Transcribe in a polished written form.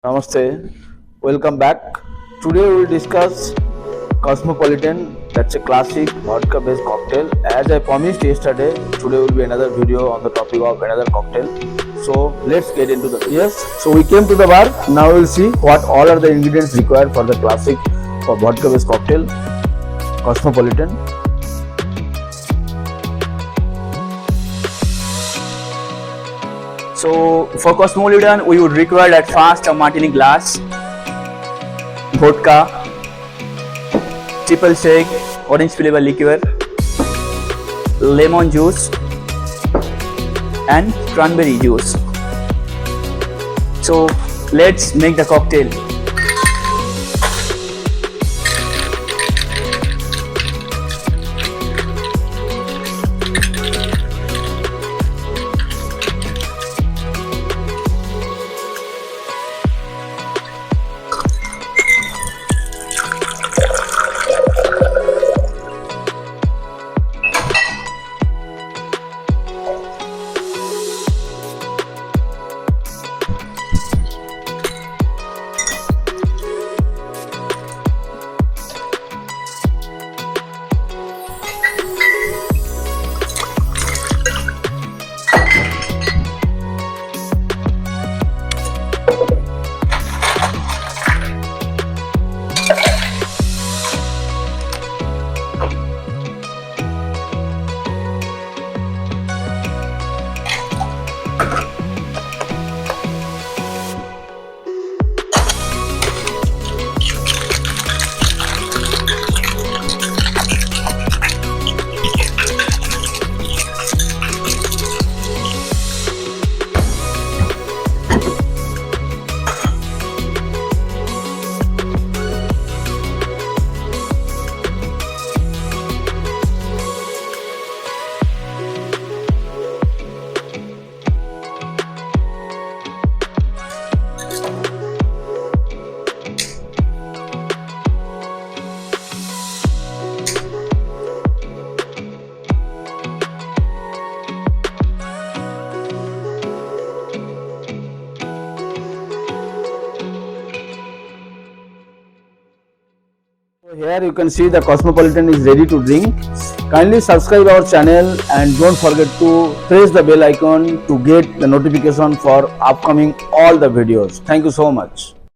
Namaste, welcome back. Today we will discuss Cosmopolitan, that's a classic vodka based cocktail. As I promised yesterday, today will be another video on the topic of another cocktail. So let's get into the video. Yes, so we came to the bar. Now we will see what all are the ingredients required for the classic for vodka based cocktail, Cosmopolitan. So for Cosmopolitan, we would require at first a martini glass, vodka, triple sec, orange flavor liqueur, lemon juice, and cranberry juice. So let's make the cocktail. Here you can see the Cosmopolitan is ready to drink. Kindly subscribe our channel and don't forget to press the bell icon to get the notification for upcoming all the videos. Thank you so much.